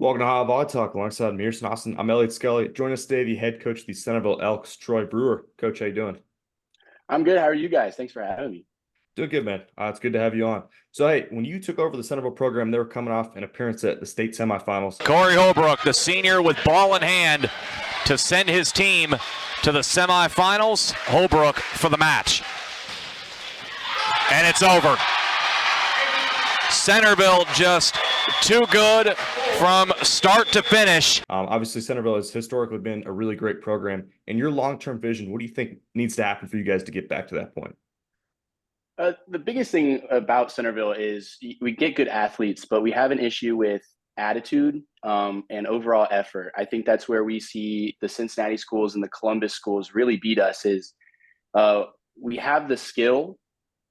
Welcome to VolleyTalk alongside Mears and Austin. I'm Elliot Scully. Join us today, the head coach of the Centerville Elks, Troy Brewer. Coach, how you doing? I'm good. How are you guys? Thanks for having me. Doing good, man. It's good to have you on. So, hey, when you took over the Centerville program, they were coming off an appearance at the state semifinals. Corey Holbrook, the senior, with ball in hand to send his team to the semifinals. Holbrook for the match. And it's over. Centerville just too good from start to finish. Obviously, Centerville has historically been a really great program. In your long-term vision, what do you think needs to happen for you guys to get back to that point? The biggest thing about Centerville is we get good athletes, but we have an issue with attitude and overall effort. I think that's where we see the Cincinnati schools and the Columbus schools really beat us is we have the skill,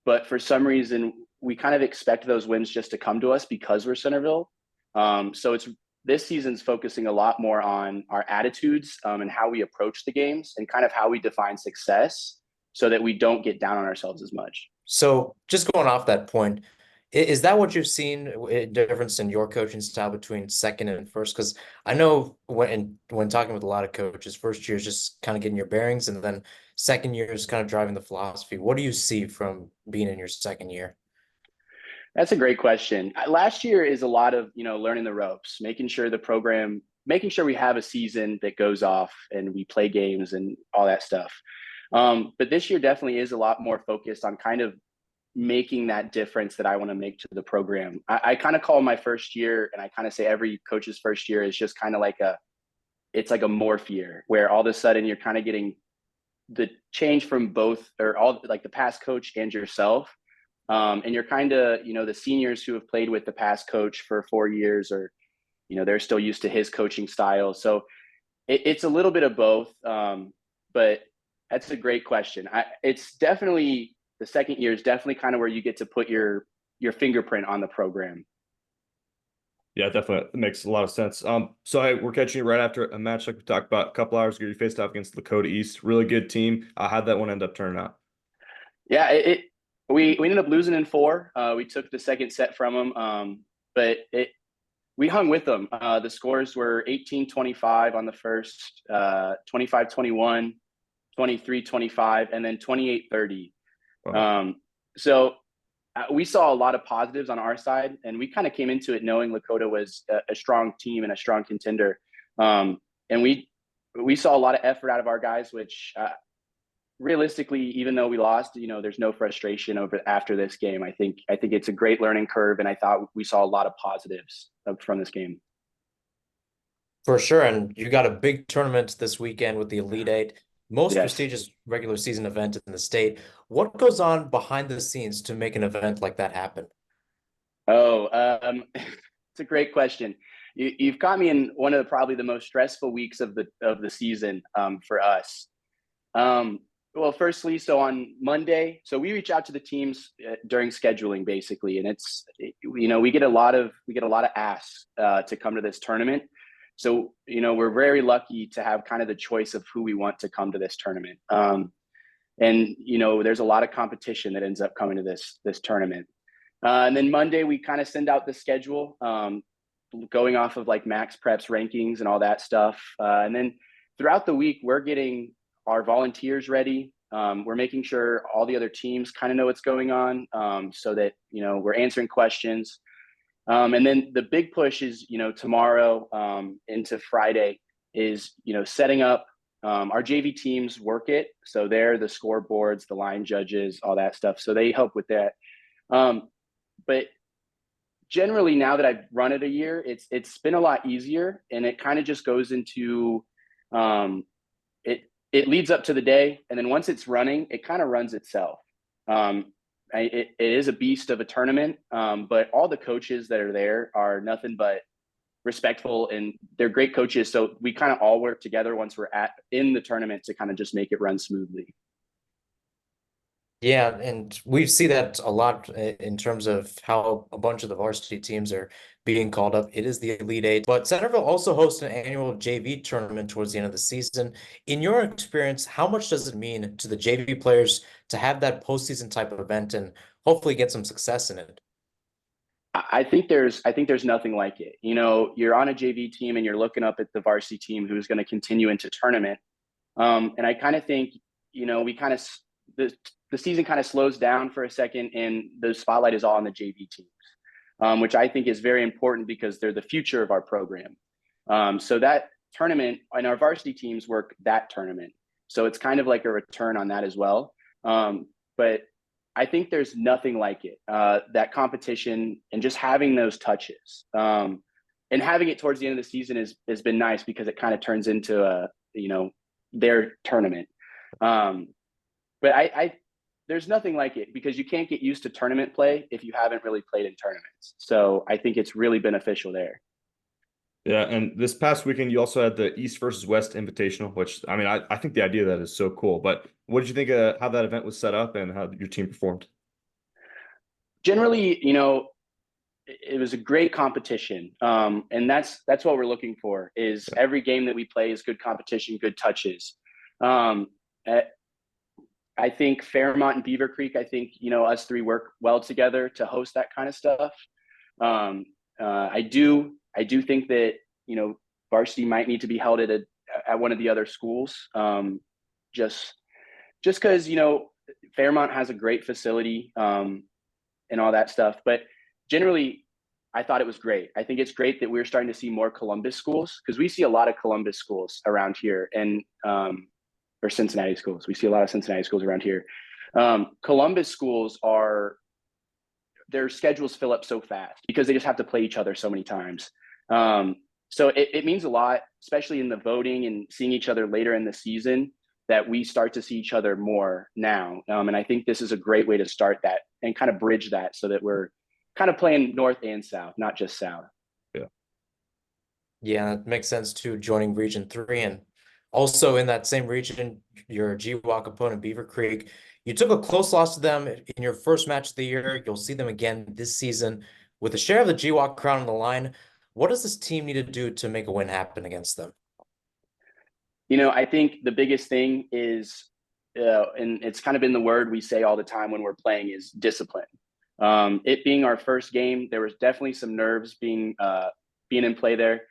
but for some reason, we kind of expect those wins just to come to us because we're Centerville. So this season's focusing a lot more on our attitudes and how we approach the games and kind of how we define success so that we don't get down on ourselves as much. So just going off that point, is that what you've seen a difference in your coaching style between second and first? Because I know when talking with a lot of coaches, first year is just kind of getting your bearings, and then second year is kind of driving the philosophy. What do you see from being in your second year? That's a great question. Last year is a lot of, learning the ropes, making sure we have a season that goes off and we play games and all that stuff. But this year definitely is a lot more focused on kind of making that difference that I want to make to the program. I kind of call my first year, and I kind of say every coach's first year is just kind of it's like a morph year where all of a sudden you're kind of getting the change from both or all like the past coach and yourself. And you're kind of, the seniors who have played with the past coach for 4 years or, they're still used to his coaching style. So it's a little bit of both. But that's a great question. It's definitely the second year is definitely kind of where you get to put your fingerprint on the program. Yeah, definitely. That makes a lot of sense. So hey, we're catching you right after a match like we talked about a couple hours ago. You faced off against Lakota East. Really good team. How'd that one end up turning out? Yeah, we ended up losing in 4. We took the second set from them, but we hung with them. The scores were 18-25 on the first, 25-21, 23-25, and then 28-30. Wow. So we saw a lot of positives on our side, and we kind of came into it knowing Lakota was a strong team and a strong contender. And we saw a lot of effort out of our guys, which realistically, even though we lost, there's no frustration after this game. I think it's a great learning curve, and I thought we saw a lot of positives from this game. For sure. And you got a big tournament this weekend with the Elite Eight, most Yes. prestigious regular season event in the state. What goes on behind the scenes to make an event like that happen? Oh, it's a great question. You've caught me in one of probably the most stressful weeks of the season for us. Well, firstly, so on Monday, so we reach out to the teams during scheduling basically, and we get a lot of asks to come to this tournament. So, we're very lucky to have kind of the choice of who we want to come to this tournament. And there's a lot of competition that ends up coming to this tournament. And then Monday, we kind of send out the schedule, going off of like Max Preps rankings and all that stuff. And then throughout the week, we're getting our volunteers ready. We're making sure all the other teams kind of know what's going on, so that, we're answering questions. And then the big push is, tomorrow into Friday is, setting up our JV teams work it. So they're the scoreboards, the line judges, all that stuff. So they help with that. But generally now that I've run it a year, it's been a lot easier, and it kind of just goes into it leads up to the day, and then once it's running, it kind of runs itself. It is a beast of a tournament, but all the coaches that are there are nothing but respectful, and they're great coaches. So we kind of all work together once we're in the tournament to kind of just make it run smoothly. Yeah, and we see that a lot in terms of how a bunch of the varsity teams are being called up. It is the Elite Eight, but Centerville also hosts an annual JV tournament towards the end of the season. In your experience, how much does it mean to the JV players to have that postseason type of event and hopefully get some success in it? I think there's nothing like it. You know, you're on a JV team and you're looking up at the varsity team who's going to continue into tournament. And I kind of think, you know, the season kind of slows down for a second and the spotlight is all on the JV teams, which I think is very important because they're the future of our program. So that tournament and our varsity teams work that tournament. So it's kind of like a return on that as well. But I think there's nothing like it. That competition and just having those touches, and having it towards the end of the season has been nice because it kind of turns into their tournament. But I there's nothing like it because you can't get used to tournament play if you haven't really played in tournaments. So I think it's really beneficial there. Yeah, and this past weekend you also had the East versus West Invitational, which I mean I think the idea of that is so cool. But what did you think of how that event was set up and how your team performed? Generally, you know, it was a great competition, and that's what we're looking for. Is every game that we play is good competition, good touches. I think Fairmont and Beaver Creek, I think, you know, us three work well together to host that kind of stuff. I do think that, you know, varsity might need to be held at one of the other schools. Just because, you know, Fairmont has a great facility and all that stuff. But generally, I thought it was great. I think it's great that we're starting to see more Columbus schools because we see a lot of Columbus schools around here and or Cincinnati schools. We see a lot of Cincinnati schools around here. Columbus schools their schedules fill up so fast because they just have to play each other so many times. So it means a lot, especially in the voting and seeing each other later in the season, that we start to see each other more now. And I think this is a great way to start that and kind of bridge that so that we're kind of playing North and South, not just South. Yeah. Yeah, that makes sense too, joining Region 3. And also in that same region, your GWAC opponent, Beaver Creek, you took a close loss to them in your first match of the year. You'll see them again this season. With a share of the GWAC crown on the line, what does this team need to do to make a win happen against them? You know, I think the biggest thing is, and it's kind of been the word we say all the time when we're playing, is discipline. It being our first game, there was definitely some nerves being in play there.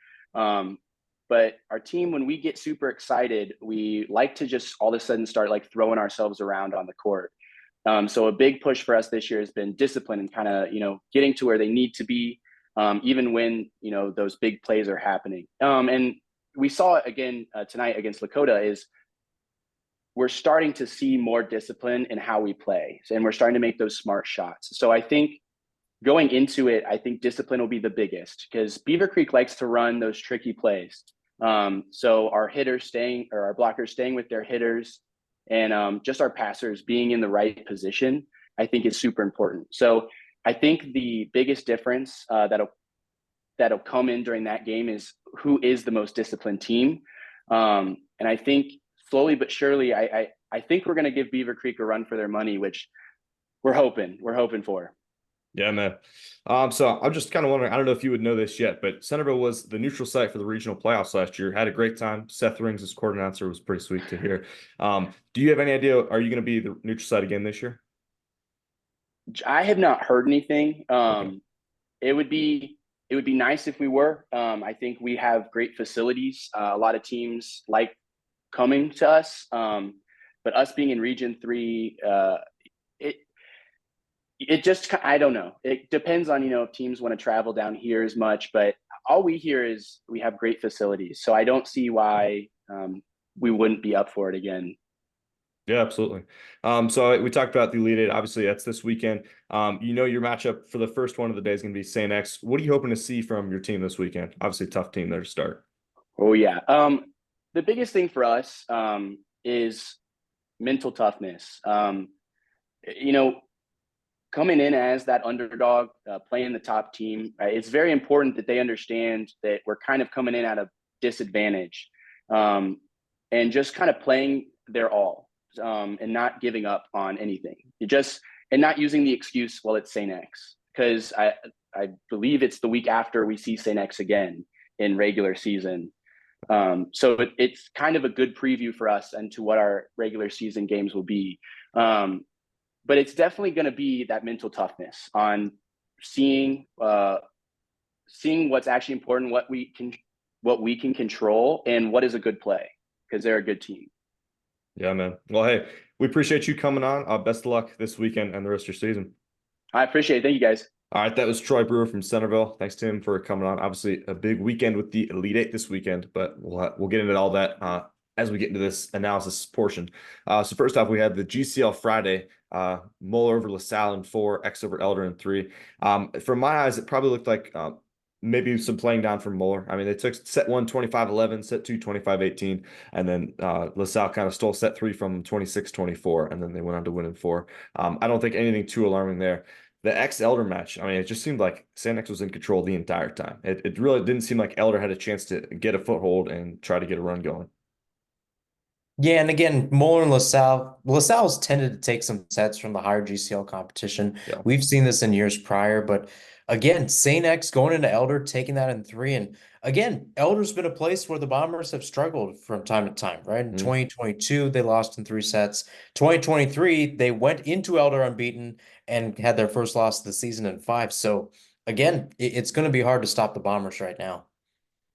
But our team, when we get super excited, we like to just all of a sudden start like throwing ourselves around on the court. So a big push for us this year has been discipline and kind of, you know, getting to where they need to be, even when, you know, those big plays are happening. And we saw it again tonight against Lakota is we're starting to see more discipline in how we play. And we're starting to make those smart shots. So I think going into it, I think discipline will be the biggest because Beaver Creek likes to run those tricky plays. So our blockers staying with their hitters and just our passers being in the right position, I think is super important. So I think the biggest difference that'll come in during that game is who is the most disciplined team. And I think slowly but surely, I think we're going to give Beaver Creek a run for their money, which we're hoping for. Yeah, man. So I'm just kind of wondering, I don't know if you would know this yet, but Centerville was the neutral site for the regional playoffs last year. Had a great time. Seth Rings, as court announcer, was pretty sweet to hear. Do you have any idea, are you going to be the neutral site again this year? I have not heard anything. Okay. It would be nice if we were. I think we have great facilities. A lot of teams like coming to us, but us being in Region 3, it just, I don't know. It depends on, you know, if teams want to travel down here as much, but all we hear is we have great facilities. So I don't see why we wouldn't be up for it again. Yeah, absolutely. So we talked about the Elite Eight. Obviously, that's this weekend. You know, your matchup for the first one of the day is going to be St. X. What are you hoping to see from your team this weekend? Obviously, tough team there to start. Oh, yeah. The biggest thing for us is mental toughness. You know, coming in as that underdog, playing the top team, it's very important that they understand that we're kind of coming in at a disadvantage and just kind of playing their all and not giving up on anything. And not using the excuse, well, it's St. X, because I believe it's the week after we see St. X again in regular season. So it's kind of a good preview for us into what our regular season games will be. But it's definitely going to be that mental toughness on seeing what's actually important, what we can control, and what is a good play, because they're a good team. Yeah, man. Well, hey, we appreciate you coming on. Best of luck this weekend and the rest of your season. I appreciate it. Thank you, guys. All right, that was Troy Brewer from Centerville. Thanks to him for coming on. Obviously, a big weekend with the Elite Eight this weekend, but we'll get into all that as we get into this analysis portion. So first off, we had the GCL Friday, Moeller over LaSalle in 4, X over Elder in 3. From my eyes, it probably looked like maybe some playing down from Moeller. I mean, they took set 1 25-11, set 2 25-18, and then LaSalle kind of stole set 3 from 26-24, and then they went on to win in 4. I don't think anything too alarming there. The X-Elder match, I mean, it just seemed like St. X was in control the entire time. It really didn't seem like Elder had a chance to get a foothold and try to get a run going. Yeah, and again, Moeller and LaSalle's tended to take some sets from the higher GCL competition. Yeah. We've seen this in years prior, but again, St. X going into Elder, taking that in 3. And again, Elder's been a place where the Bombers have struggled from time to time, right? In 2022, they lost in 3 sets. 2023, they went into Elder unbeaten and had their first loss of the season in 5. So again, it's going to be hard to stop the Bombers right now.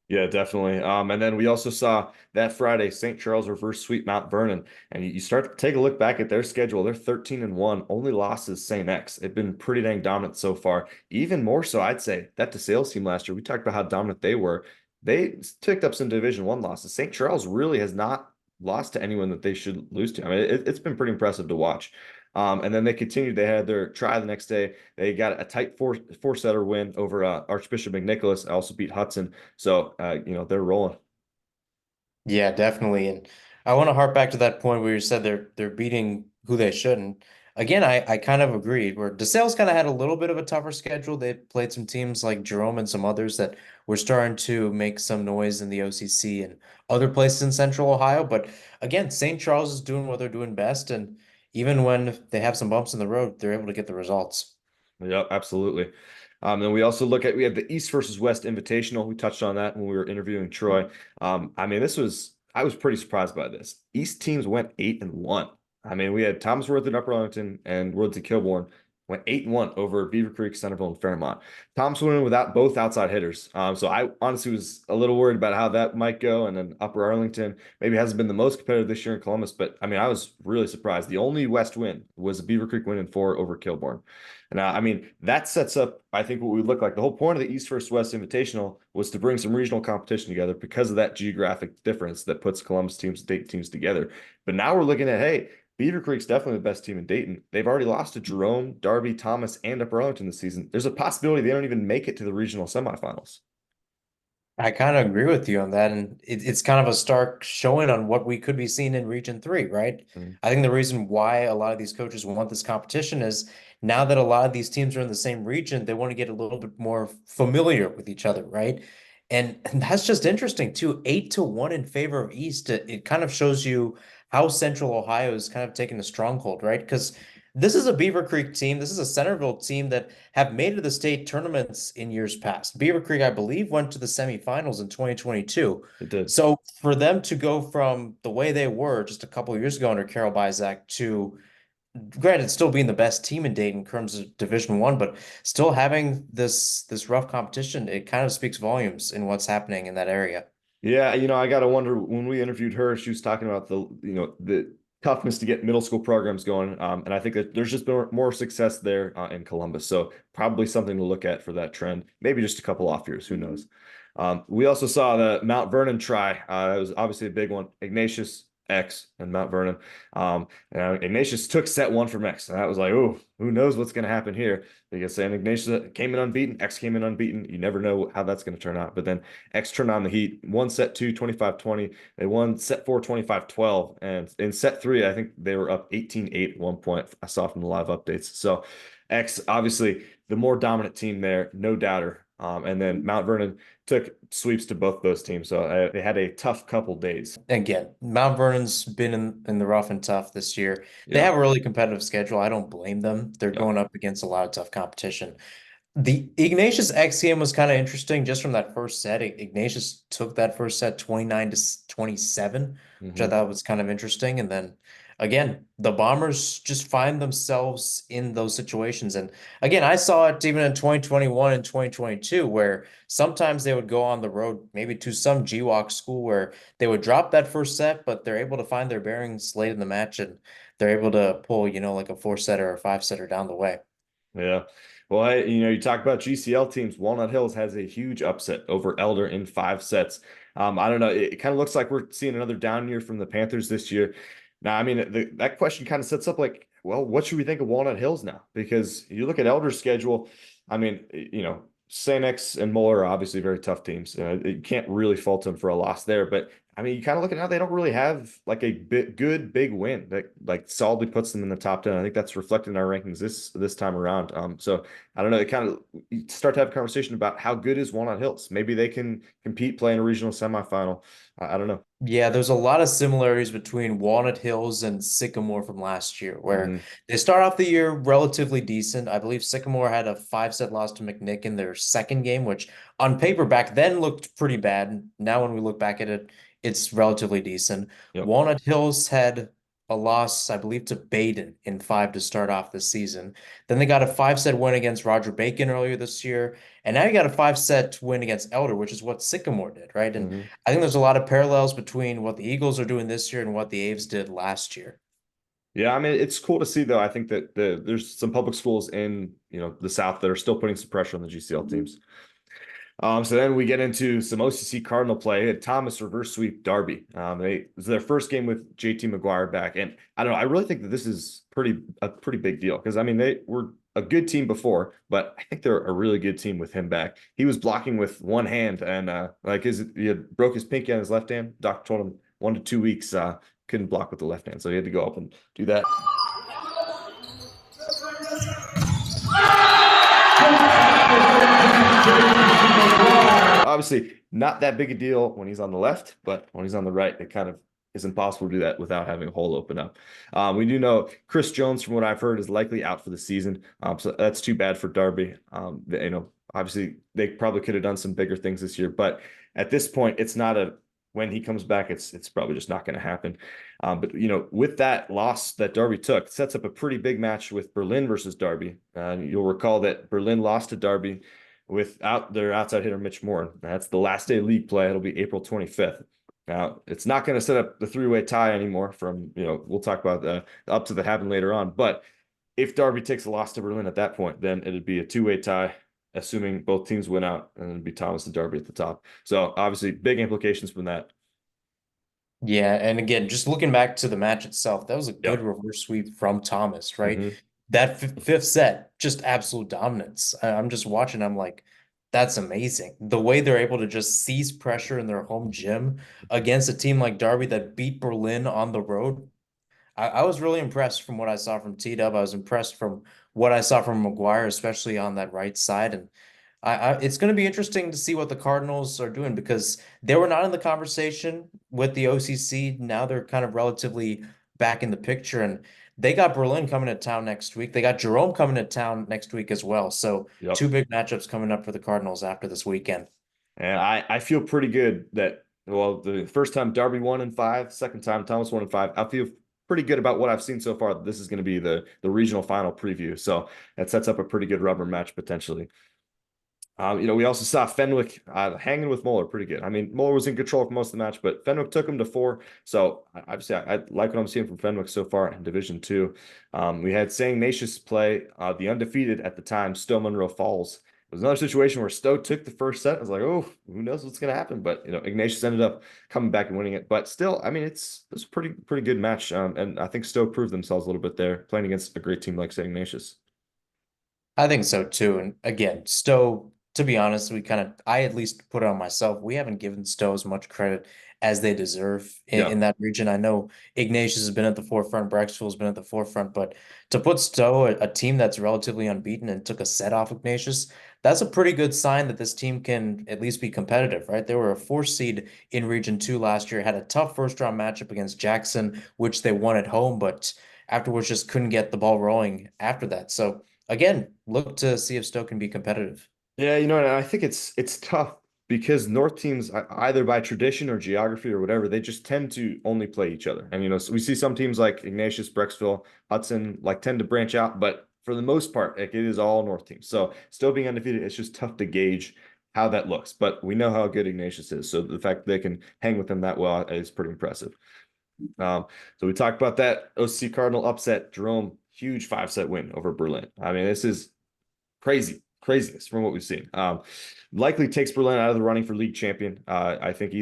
Yeah, definitely. And then we also saw that Friday, St. Charles reverse sweep Mount Vernon. And you start to take a look back at their schedule. They're 13-1, only losses St. X. They've been pretty dang dominant so far. Even more so, I'd say, that DeSales team last year, we talked about how dominant they were. They picked up some Division I losses. St. Charles really has not lost to anyone that they should lose to. I mean, it's been pretty impressive to watch. And then they continued. They had their try the next day. They got a tight four-setter win over Archbishop McNicholas. Also beat Hudson. So, they're rolling. Yeah, definitely. And I want to harp back to that point where you said they're beating who they shouldn't. Again, I kind of agreed. Where DeSales kind of had a little bit of a tougher schedule. They played some teams like Jerome and some others that were starting to make some noise in the OCC and other places in Central Ohio. But again, St. Charles is doing what they're doing best. And even when they have some bumps in the road, they're able to get the results. Yep, absolutely. Then we also we have the East versus West Invitational. We touched on that when we were interviewing Troy. I mean, I was pretty surprised by this. East teams went 8-1. I mean, we had Thomas Worth and Upper Arlington and Woods and Kilbourne went 8-1 over Beaver Creek, Centerville, and Fairmont. Thomas went in without both outside hitters. So I honestly was a little worried about how that might go. And then Upper Arlington maybe hasn't been the most competitive this year in Columbus, but I mean, I was really surprised. The only West win was a Beaver Creek win in 4 over Kilbourne. And I mean, that sets up, I think, what we look like. The whole point of the East versus West Invitational was to bring some regional competition together because of that geographic difference that puts Columbus teams, Dayton teams together. But now we're looking at, hey, Beaver Creek's definitely the best team in Dayton. They've already lost to Jerome, Darby, Thomas, and Upper Arlington this season. There's a possibility they don't even make it to the regional semifinals. I kind of agree with you on that. And it's kind of a stark showing on what we could be seeing in Region 3, right? I think the reason why a lot of these coaches want this competition is now that a lot of these teams are in the same region, they want to get a little bit more familiar with each other, right? And that's just interesting too. 8-1 in favor of East. It kind of shows you how Central Ohio is kind of taking a stronghold, right? Because this is a Beaver Creek team. This is a Centerville team that have made it to the state tournaments in years past. Beaver Creek, I believe, went to the semifinals in 2022. It did. So for them to go from the way they were just a couple of years ago under Carol Bizak to, granted, still being the best team in Dayton in terms of Division I, but still having this rough competition, it kind of speaks volumes in what's happening in that area. Yeah, I got to wonder, when we interviewed her, she was talking about the toughness to get middle school programs going. And I think that there's just been more success there in Columbus. So probably something to look at for that trend. Maybe just a couple off years, who knows? We also saw the Mount Vernon try. That was obviously a big one. Ignatius, X, and Mount Vernon. Ignatius took set 1 from X. And that was like, oh, who knows what's going to happen here? Because San Ignatius came in unbeaten, X came in unbeaten. You never know how that's going to turn out. But then X turned on the heat, won set 2, 25-20. They won set 4, 25-12. And in set 3, I think they were up 18-8 at one point. I saw from the live updates. So X, obviously, the more dominant team there, no doubter. And then Mount Vernon took sweeps to both those teams. So they had a tough couple days. Again, Mount Vernon's been in the rough and tough this year. They have a really competitive schedule. I don't blame them. They're going up against a lot of tough competition. The Ignatius X game was kind of interesting just from that first set. Ignatius took that first set 29-27, which I thought was kind of interesting. And then again, the Bombers just find themselves in those situations. And again, I saw it even in 2021 and 2022, where sometimes they would go on the road, maybe to some GWalk school where they would drop that first set, but they're able to find their bearings late in the match and they're able to pull, like a 4-setter or a 5-setter down the way. Yeah. Well, you talk about GCL teams. Walnut Hills has a huge upset over Elder in 5 sets. I don't know. It kind of looks like we're seeing another down year from the Panthers this year. Now, I mean, that question kind of sets up like, well, what should we think of Walnut Hills now? Because you look at Elder's schedule. I mean, St. X and Moeller are obviously very tough teams. You can't really fault them for a loss there. But I mean, you kind of look at how they don't really have like a good big win that like solidly puts them in the top 10. I think that's reflected in our rankings this time around. So I don't know. It kind of you start to have a conversation about how good is Walnut Hills. Maybe they can compete, play in a regional semifinal. I don't know. Yeah, there's a lot of similarities between Walnut Hills and Sycamore from last year, where Mm-hmm. they start off the year relatively decent. I believe Sycamore had a 5-set loss to McNick in their second game, which on paper back then looked pretty bad. Now, when we look back at it, it's relatively decent. Yep. Walnut Hills had a loss, I believe, to Baden in 5 to start off the season. Then they got a 5-set win against Roger Bacon earlier this year. And now you got a 5-set win against Elder, which is what Sycamore did, right? And Mm-hmm. I think there's a lot of parallels between what the Eagles are doing this year and what the Aves did last year. Yeah, I mean, it's cool to see though. I think that there's some public schools in the South that are still putting some pressure on the GCL teams. So then we get into some OCC Cardinal play. Thomas reverse sweep Darby. It was their first game with JT McGuire back, and I don't know. I really think that this is a pretty big deal because I mean they were a good team before, but I think they're a really good team with him back. He was blocking with one hand, and he broke his pinky on his left hand. Doctor told him 1 to 2 weeks couldn't block with the left hand, so he had to go up and do that. Obviously, not that big a deal when he's on the left, but when he's on the right, it kind of is impossible to do that without having a hole open up. We do know Chris Jones, from what I've heard, is likely out for the season. So that's too bad for Darby. Obviously, they probably could have done some bigger things this year, but at this point, it's not when he comes back, it's probably just not going to happen. But with that loss that Darby took, it sets up a pretty big match with Berlin versus Darby. You'll recall that Berlin lost to Darby without their outside hitter Mitch Moore. That's the last day of league play. It'll be April 25th. Now, it's not going to set up the three-way tie anymore from, we'll talk about the ups that happen later on. But if Darby takes a loss to Berlin at that point, then it'd be a two-way tie, assuming both teams win out, and it'd be Thomas and Darby at the top. So obviously big implications from that. Yeah, and again, just looking back to the match itself, that was a good Yep. reverse sweep from Thomas, right? Mhm. That fifth set, just absolute dominance. I'm just watching, I'm like, that's amazing. The way they're able to just seize pressure in their home gym against a team like Derby that beat Berlin on the road. I was really impressed from what I saw from T-Dub. I was impressed from what I saw from McGuire, especially on that right side. And it's going to be interesting to see what the Cardinals are doing because they were not in the conversation with the OCC. Now they're kind of relatively back in the picture, and they got Berlin coming to town next week. They got Jerome coming to town next week as well. So Yep. two big matchups coming up for the Cardinals after this weekend. And I feel pretty good that, well, the first time Darby won in 5, second time Thomas won in 5. I feel pretty good about what I've seen so far. This is going to be the regional final preview. So that sets up a pretty good rubber match potentially. We also saw Fenwick hanging with Moeller pretty good. I mean, Moeller was in control for most of the match, but Fenwick took him to 4. So obviously, I like what I'm seeing from Fenwick so far in Division 2. We had St. Ignatius play the undefeated at the time, Stowe Monroe Falls. It was another situation where Stowe took the first set. I was like, oh, who knows what's going to happen? But Ignatius ended up coming back and winning it. But still, I mean, it's a pretty good match. And I think Stowe proved themselves a little bit there, playing against a great team like St. Ignatius. I think so too. And again, Stowe, to be honest, I at least put it on myself. We haven't given Stowe as much credit as they deserve in that region. I know Ignatius has been at the forefront, Brecksville has been at the forefront, but to put Stowe, a team that's relatively unbeaten and took a set off Ignatius, that's a pretty good sign that this team can at least be competitive, right? They were a 4 seed in Region 2 last year, had a tough first round matchup against Jackson, which they won at home, but afterwards just couldn't get the ball rolling after that. So again, look to see if Stowe can be competitive. Yeah, and I think it's tough because North teams, either by tradition or geography or whatever, they just tend to only play each other. And, so we see some teams like Ignatius, Brecksville, Hudson, like tend to branch out, but for the most part, like, it is all North teams. So still being undefeated, it's just tough to gauge how that looks. But we know how good Ignatius is. So the fact that they can hang with them that well is pretty impressive. So we talked about that OC Cardinal upset. Jerome, huge 5-set win over Berlin. I mean, this is craziness from what we've seen. Likely takes Berlin out of the running for league champion. I think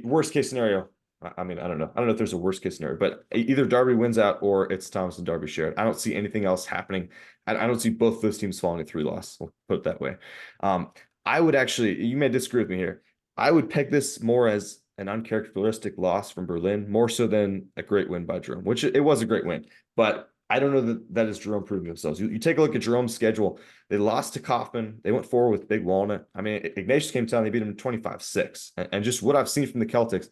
worst case scenario. I don't know. I don't know if there's a worst case scenario, but either Darby wins out or it's Thomas and Darby shared. I don't see anything else happening. I don't see both those teams falling at 3-loss. We'll put it that way. I would actually, you may disagree with me here. I would peg this more as an uncharacteristic loss from Berlin, more so than a great win by Jerome, which it was a great win. But I don't know that is Jerome proving themselves. You take a look at Jerome's schedule. They lost to Kaufman. They went forward with Big Walnut. I mean, Ignatius came down. They beat him 25-6. And just what I've seen from the Celtics,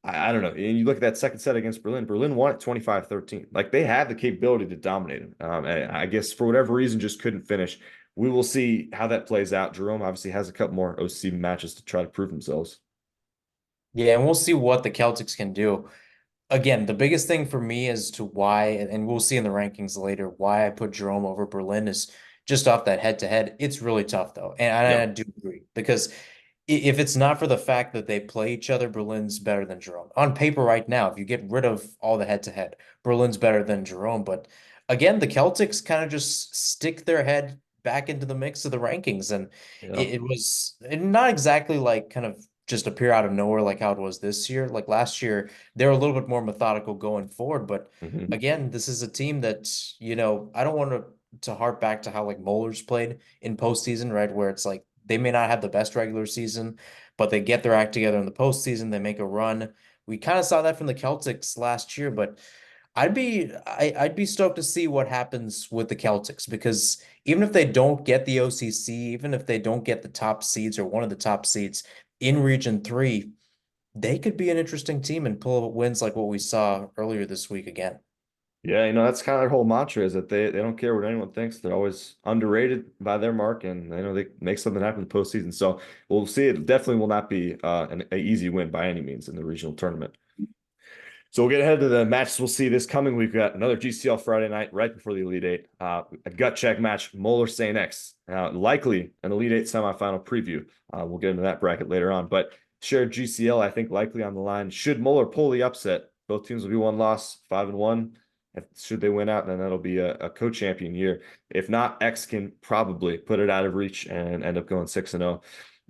I don't know. And you look at that second set against Berlin. Berlin won at 25-13. Like, they had the capability to dominate him. I guess for whatever reason, just couldn't finish. We will see how that plays out. Jerome obviously has a couple more OC matches to try to prove themselves. Yeah, and we'll see what the Celtics can do. Again, the biggest thing for me as to why, and we'll see in the rankings later, why I put Jerome over Berlin is just off that head-to-head. It's really tough, though. And I do agree, because if it's not for the fact that they play each other, Berlin's better than Jerome. On paper right now, if you get rid of all the head-to-head, Berlin's better than Jerome. But again, the Celtics kind of just stick their head back into the mix of the rankings. And it was not exactly like kind of just appear out of nowhere like how it was this year. Like last year, they were a little bit more methodical going forward. But again, this is a team that, I don't want to harp back to how like Moeller's played in postseason, right? Where it's like they may not have the best regular season, but they get their act together in the postseason. They make a run. We kind of saw that from the Celtics last year, but I'd be stoked to see what happens with the Celtics, because even if they don't get the OCC, even if they don't get the top seeds or one of the top seeds in Region 3, they could be an interesting team and pull wins like what we saw earlier this week again. Yeah, that's kind of their whole mantra, is that they don't care what anyone thinks. They're always underrated by their mark, and they make something happen in the postseason. So we'll see. It definitely will not be an easy win by any means in the regional tournament. So we'll get ahead to the matches we'll see this coming week. We've got another GCL Friday night right before the Elite Eight. A gut check match, Moeller St. X. Likely an Elite Eight semifinal preview. We'll get into that bracket later on. But shared GCL, I think, likely on the line. Should Moeller pull the upset, both teams will be 1-loss, 5-1. Should they win out, then that'll be a co-champion year. If not, X can probably put it out of reach and end up going 6-0.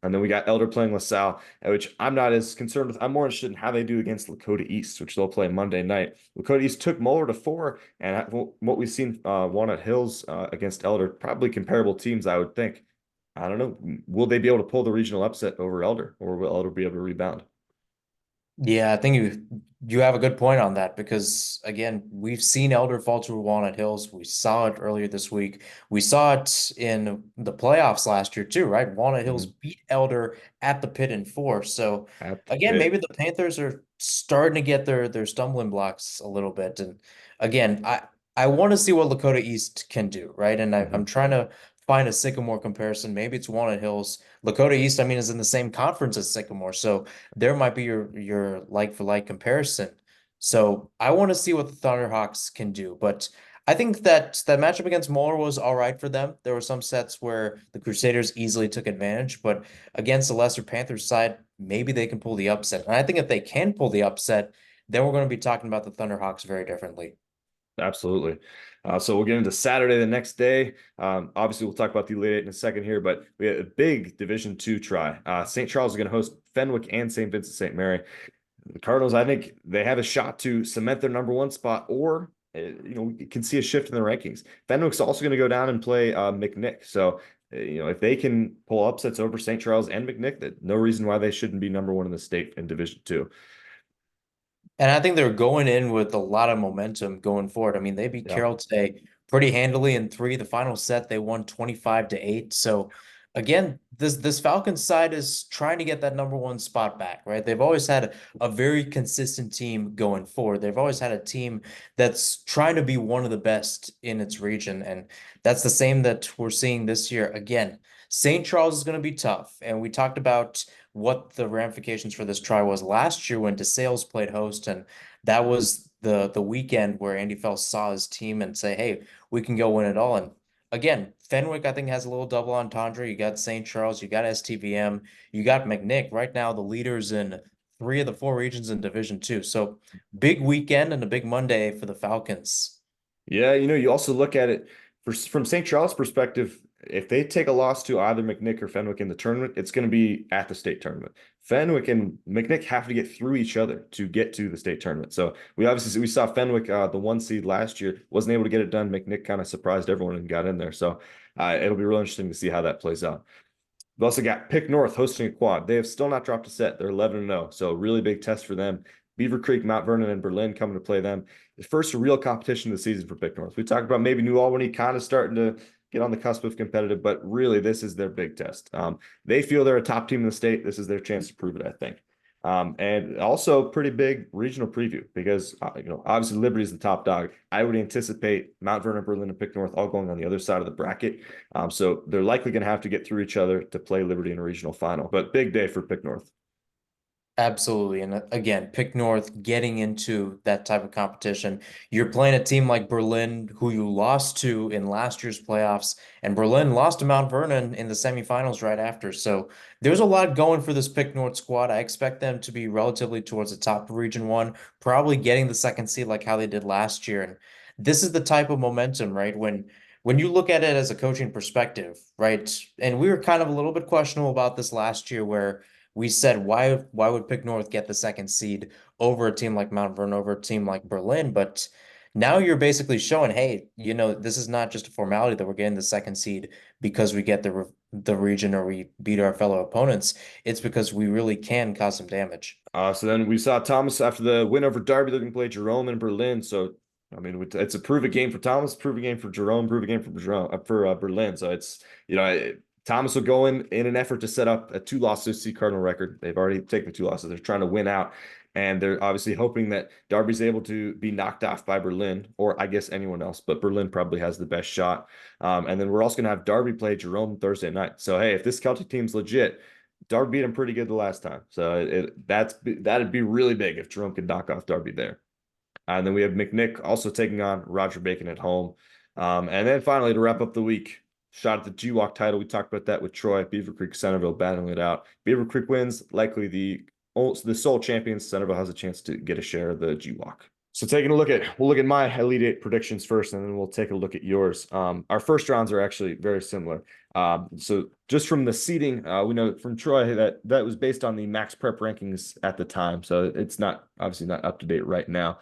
And then we got Elder playing LaSalle, which I'm not as concerned with. I'm more interested in how they do against Lakota East, which they'll play Monday night. Lakota East took Moeller to 4, and what we've seen Walnut Hills against Elder, probably comparable teams, I would think. I don't know. Will they be able to pull the regional upset over Elder, or will Elder be able to rebound? Yeah, I think you have a good point on that, because again, we've seen Elder falter to Walnut Hills. We saw it earlier this week. We saw it in the playoffs last year too, right? Walnut Hills beat Elder at the pit in 4. So again, maybe the Panthers are starting to get their stumbling blocks a little bit. And again, I want to see what Lakota East can do, right? And I'm trying to find a Sycamore comparison. Maybe it's Walnut Hills. Lakota East, is in the same conference as Sycamore, so there might be your like for like comparison. So I want to see what the Thunderhawks can do, but I think that matchup against Moeller was all right for them. There were some sets where the Crusaders easily took advantage, but against the lesser Panthers side, maybe they can pull the upset. And I think if they can pull the upset, then we're going to be talking about the Thunderhawks very differently. Absolutely. So we'll get into Saturday the next day. Obviously, we'll talk about the Elite Eight in a second here, but we had a big Division II try. St. Charles is going to host Fenwick and St. Vincent St. Mary. The Cardinals, I think they have a shot to cement their #1 spot, or we can see a shift in the rankings. Fenwick's also going to go down and play McNick. So if they can pull upsets over St. Charles and McNick, that no reason why they shouldn't be #1 in the state in Division II. And I think they're going in with a lot of momentum going forward. They beat Carroll today pretty handily in 3. The final set, they won 25-8. So again, this Falcons side is trying to get that #1 spot back, right? They've always had a very consistent team going forward. They've always had a team that's trying to be one of the best in its region. And that's the same that we're seeing this year. Again, St. Charles is going to be tough. And we talked about what the ramifications for this try was last year when DeSales played host. And that was the weekend where Andy Fels saw his team and say, hey, we can go win it all. And again, Fenwick, I think, has a little double entendre. You got St. Charles, you got STVM, you got McNick, right now the leaders in 3 of the 4 regions in Division Two. So big weekend and a big Monday for the Falcons. Yeah, you also look at it from St. Charles' perspective. If they take a loss to either McNick or Fenwick in the tournament, it's going to be at the state tournament. Fenwick and McNick have to get through each other to get to the state tournament. So we saw Fenwick, the 1 seed last year, wasn't able to get it done. McNick kind of surprised everyone and got in there. So it'll be real interesting to see how that plays out. We've also got Pick North hosting a quad. They have still not dropped a set. They're 11-0, so really big test for them. Beaver Creek, Mount Vernon, and Berlin coming to play them. The first real competition of the season for Pick North. We talked about maybe New Albany kind of starting to get on the cusp of competitive, but really this is their big test. They feel they're a top team in the state. This is their chance to prove it, I think. And also pretty big regional preview because, obviously Liberty is the top dog. I would anticipate Mount Vernon, Berlin, and Pick North all going on the other side of the bracket. So they're likely going to have to get through each other to play Liberty in a regional final, but big day for Pick North. Absolutely. And again, Pick North getting into that type of competition. You're playing a team like Berlin, who you lost to in last year's playoffs, and Berlin lost to Mount Vernon in the semifinals right after. So there's a lot going for this Pick North squad. I expect them to be relatively towards the top of Region 1, probably getting the second seed like how they did last year. And this is the type of momentum, right? When you look at it as a coaching perspective, right? And we were kind of a little bit questionable about this last year where we said, why would Pick North get the second seed over a team like Mount Vernon, over a team like Berlin? But now you're basically showing, hey, this is not just a formality that we're getting the second seed because we get the region or we beat our fellow opponents. It's because we really can cause some damage. So then we saw Thomas after the win over Derby. They're going to play Jerome in Berlin. So I mean, it's a prove it game for Thomas, prove a game for Jerome, prove a game for Berlin. So it's Thomas will go in an effort to set up a 2-loss C Cardinal record. They've already taken 2 losses. They're trying to win out, and they're obviously hoping that Derby's able to be knocked off by Berlin, or I guess anyone else, but Berlin probably has the best shot. And then we're also going to have Derby play Jerome Thursday night. So hey, if this Celtic team's legit, Derby beat them pretty good the last time. So that'd be really big if Jerome could knock off Derby there. And then we have McNick also taking on Roger Bacon at home. And then finally, to wrap up the week, shot at the GWalk title. We talked about that with Troy. Beaver Creek, Centerville battling it out. Beaver Creek wins, likely the sole champions. Centerville has a chance to get a share of the GWalk. So we'll look at my Elite Eight predictions first, and then we'll take a look at yours. Our first rounds are actually very similar. So just from the seeding, we know from Troy that was based on the Max Prep rankings at the time. So it's obviously not up to date right now.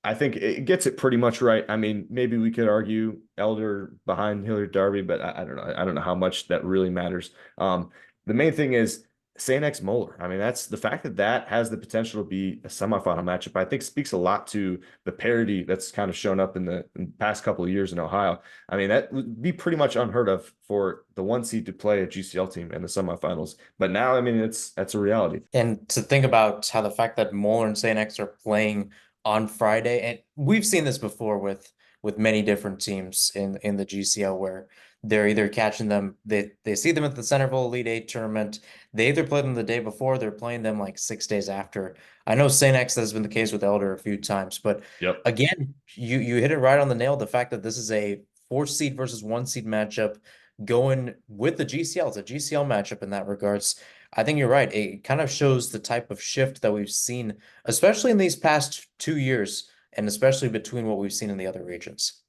I think it gets it pretty much right. I mean, maybe we could argue Elder behind Hilliard Derby, but I don't know. I don't know how much that really matters. The main thing is St. X Moeller. I mean, that's the fact that has the potential to be a semifinal matchup. I think speaks a lot to the parity that's kind of shown up in the past couple of years in Ohio. I mean, that would be pretty much unheard of for the 1 seed to play a GCL team in the semifinals. But now, I mean, that's a reality. And to think about how the fact that Moeller and St. X are playing on Friday, and we've seen this before with many different teams in the GCL where they're either catching them, they see them at the Centerville Elite Eight tournament. They either play them the day before, they're playing them like 6 days after. I know St. X has been the case with Elder a few times, but Yep. Again, you hit it right on the nail. The fact that this is a 4 seed versus 1 seed matchup going with the GCL, it's a GCL matchup in that regards. I think you're right. It kind of shows the type of shift that we've seen, especially in these past 2 years, and especially between what we've seen in the other regions.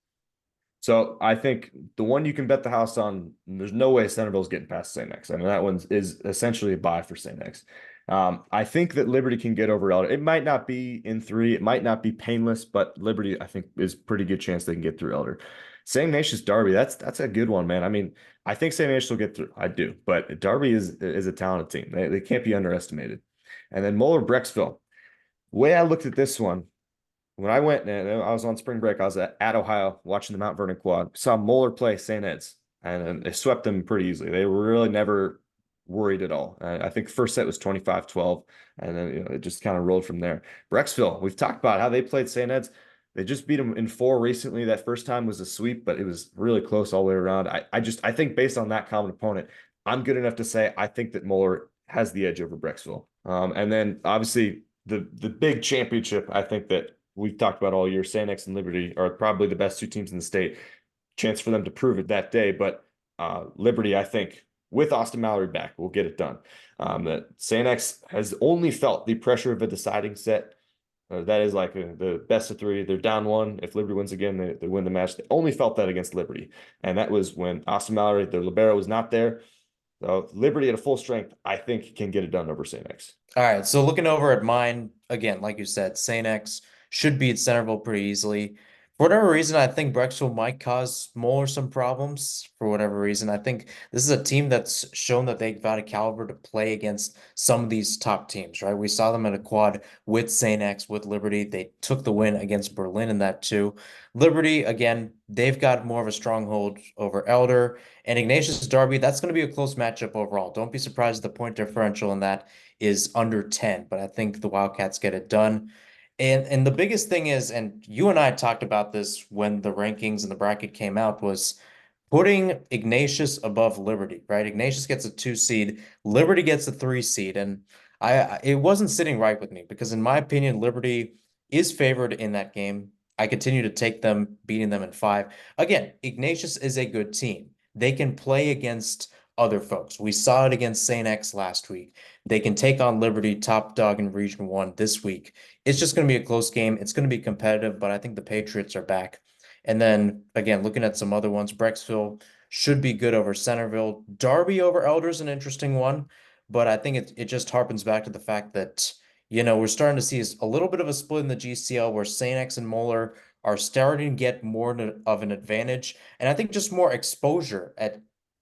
So I think the one you can bet the house on, there's no way Centerville's getting past St. X. I mean, that one is essentially a buy for St. X. I think that Liberty can get over Elder. It might not be in 3. It might not be painless, but Liberty, I think, is pretty good chance they can get through Elder. St. Ignatius Derby, that's a good one, man. I mean, I think St. Ignatius will get through. I do. But Derby is a talented team. They can't be underestimated. And then Moeller Brecksville. The way I looked at this one, when I went and I was on spring break, I was at Ohio watching the Mount Vernon quad. Saw Moeller play St. Ed's, and they swept them pretty easily. They were really never worried at all. I think the first set was 25-12, and then it just kind of rolled from there. Brecksville, we've talked about how they played St. Ed's. They just beat them in 4 recently. That first time was a sweep, but it was really close all the way around. I think based on that common opponent, I'm good enough to say I think that Moeller has the edge over Brecksville. And then obviously the big championship, I think that we've talked about all year, St. X and Liberty are probably the best 2 teams in the state. Chance for them to prove it that day, but Liberty, I think, with Austin Mallory back, will get it done. That St. X has only felt the pressure of a deciding set. That is like the best of 3. They're down 1. If Liberty wins again, they win the match. They only felt that against Liberty, and that was when Austin Mallory, the libero, was not there. So Liberty at a full strength, I think, can get it done over St. X. All right, so looking over at mine, again, like you said, St. X should beat Centerville pretty easily. For whatever reason, I think Brecksville might cause Moeller some problems. For whatever reason, I think this is a team that's shown that they've got a caliber to play against some of these top teams, right? We saw them in a quad with St. X, with Liberty. They took the win against Berlin in that too. Liberty, again, they've got more of a stronghold over Elder. And Ignatius Darby, that's going to be a close matchup overall. Don't be surprised the point differential in that is under 10, but I think the Wildcats get it done. And the biggest thing is, and you and I talked about this when the rankings and the bracket came out, was putting Ignatius above Liberty, right? Ignatius gets a 2 seed, Liberty gets a 3 seed, and it wasn't sitting right with me because in my opinion, Liberty is favored in that game. I continue to take them, beating them in 5. Again, Ignatius is a good team. They can play against other folks. We saw it against St. X last week. They can take on Liberty, top dog in Region 1 this week. It's just going to be a close game. It's going to be competitive, but I think the Patriots are back. And then, again, looking at some other ones, Brecksville should be good over Centerville. Darby over Elder is an interesting one, but I think it just harpens back to the fact that, we're starting to see a little bit of a split in the GCL where St. X and Moeller are starting to get more of an advantage. And I think just more exposure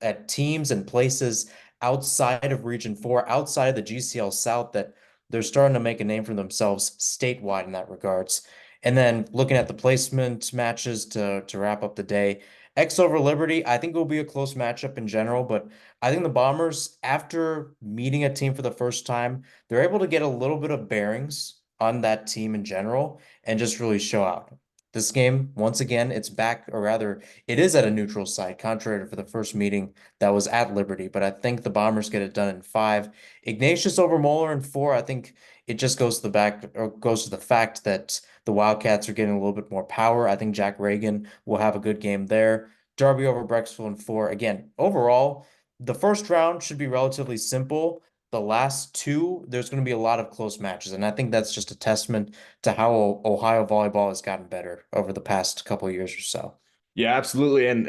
at teams and places outside of Region 4, outside of the GCL South, that they're starting to make a name for themselves statewide in that regards. And then looking at the placement matches to wrap up the day, X over Liberty, I think it will be a close matchup in general, but I think the Bombers, after meeting a team for the first time, they're able to get a little bit of bearings on that team in general and just really show out. This game, once again, it's back, or rather, it is at a neutral site, contrary to the first meeting that was at Liberty. But I think the Bombers get it done in 5. Ignatius over Moeller in 4. I think it just goes to the fact that the Wildcats are getting a little bit more power. I think Jack Reagan will have a good game there. Darby over Brecksville in 4. Again, overall, the first round should be relatively simple. The last 2, there's going to be a lot of close matches, and I think that's just a testament to how Ohio volleyball has gotten better over the past couple of years or so. Yeah, absolutely. And,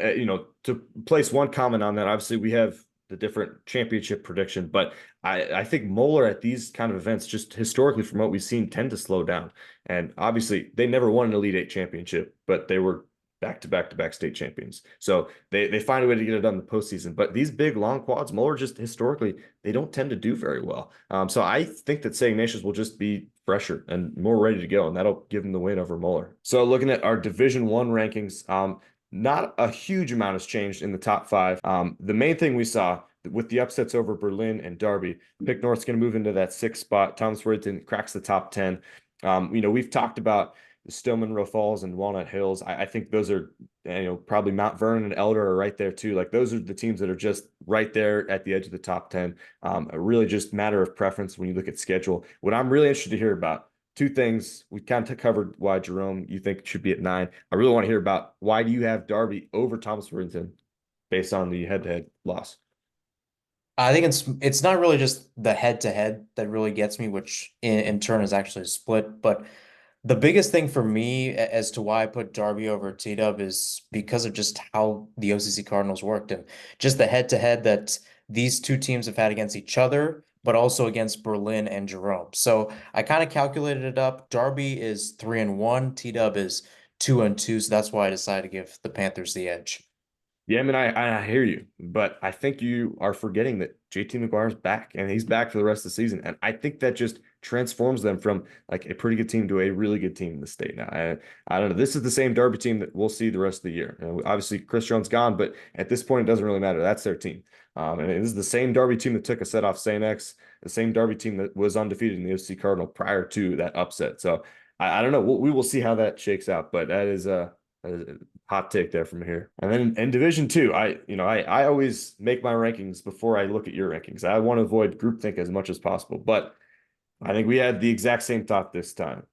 to place one comment on that, obviously we have the different championship prediction, but I think Moeller at these kind of events, just historically from what we've seen, tend to slow down. And obviously they never won an Elite 8 championship, but they were back-to-back state champions. So they find a way to get it done in the postseason. But these big, long quads, Moeller just historically, they don't tend to do very well. So I think that St. Ignatius will just be fresher and more ready to go, and that'll give them the win over Moeller. So looking at our Division 1 rankings, not a huge amount has changed in the top 5. The main thing we saw with the upsets over Berlin and Derby, Pick North's going to move into that 6th spot. Thomas Worthington cracks the top 10. We've talked about Stillman, Roe Falls, and Walnut Hills. I think those are, probably Mount Vernon and Elder are right there too. Like those are the teams that are just right there at the edge of the top 10. Really just matter of preference when you look at schedule. What I'm really interested to hear about, 2 things. We kind of covered why Jerome you think should be at 9. I really want to hear about why do you have Darby over Thomas Worthington based on the head-to-head loss? I think it's not really just the head-to-head that really gets me, which in turn is actually a split, but the biggest thing for me as to why I put Darby over T-Dub is because of just how the OCC Cardinals worked and just the head-to-head that these 2 teams have had against each other, but also against Berlin and Jerome. So I kind of calculated it up. Darby is 3-1, T-Dub is 2-2, so that's why I decided to give the Panthers the edge. Yeah, I mean, I hear you, but I think you are forgetting that JT McGuire's back, and he's back for the rest of the season. And I think that just transforms them from like a pretty good team to a really good team in the state. Now, I don't know. This is the same Derby team that we'll see the rest of the year. Obviously, Chris Jones gone, but at this point, it doesn't really matter. That's their team. And this is the same Derby team that took a set off St. X, the same Derby team that was undefeated in the OCC Cardinal prior to that upset. So I don't know. We will see how that shakes out, but that is a hot take there from here. And then in Division Two, I always make my rankings before I look at your rankings. I want to avoid groupthink as much as possible, but I think we had the exact same thought this time,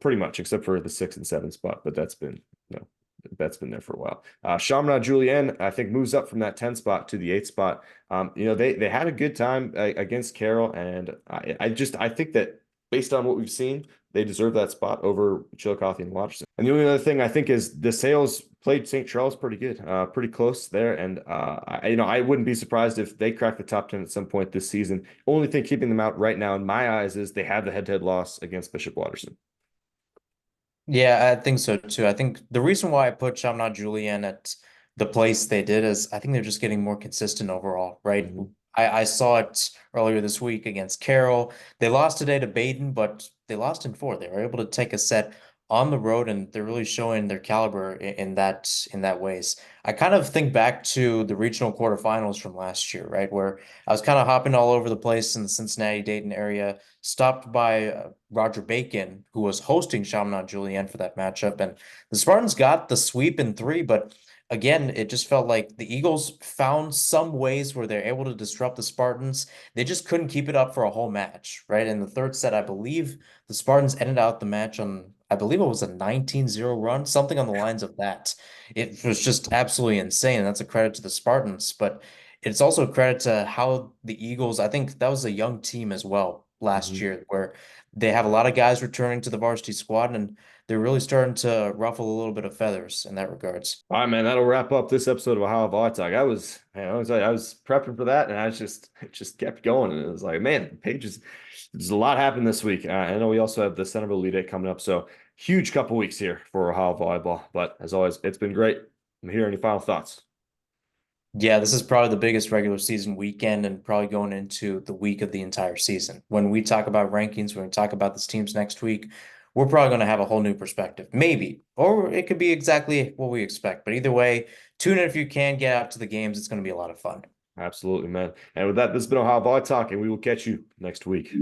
pretty much, except for the 6 and 7 spot. But that's been there for a while. Chaminade Julienne, I think, moves up from that 10 spot to the 8 spot. They had a good time against Carroll, and I think that based on what we've seen, they deserve that spot over Chillicothe and Waterson. And the only other thing I think is the Sales played St. Charles pretty good, pretty close there. And I wouldn't be surprised if they crack the top 10 at some point this season. Only thing keeping them out right now, in my eyes, is they have the head-to-head loss against Bishop Waterson. Yeah, I think so too. I think the reason why I put Chaminade Julienne at the place they did is I think they're just getting more consistent overall, right? Mm-hmm. I saw it earlier this week against Carroll. They lost today to Baden, but they lost in 4. They were able to take a set on the road, and they're really showing their caliber in that ways. I kind of think back to the regional quarterfinals from last year, right? Where I was kind of hopping all over the place in the Cincinnati-Dayton area, stopped by Roger Bacon, who was hosting Chaminade Julienne for that matchup. And the Spartans got the sweep in 3, but again, it just felt like the Eagles found some ways where they're able to disrupt the Spartans. They just couldn't keep it up for a whole match, right? In the 3rd set, I believe the Spartans ended out the match on, I believe it was a 19-0 run, something on the lines of that. It was just absolutely insane. That's a credit to the Spartans, but it's also a credit to how the Eagles, I think that was a young team as well last Mm-hmm. year, where they have a lot of guys returning to the varsity squad, and they're really starting to ruffle a little bit of feathers in that regards. All right, man, that'll wrap up this episode of Ohio VolleyTalk. I was prepping for that, and it just kept going, and it was like, man, there's a lot happened this week. I know we also have the Centerville Elite Eight coming up, so huge couple weeks here for Ohio volleyball. But as always, it's been great. I'm here. Any final thoughts? Yeah, this is probably the biggest regular season weekend and probably going into the week of the entire season. When we talk about rankings, when we talk about these teams next week, we're probably going to have a whole new perspective. Maybe, or it could be exactly what we expect. But either way, tune in if you can get out to the games. It's going to be a lot of fun. Absolutely, man. And with that, this has been Ohio VolleyTalk, and we will catch you next week.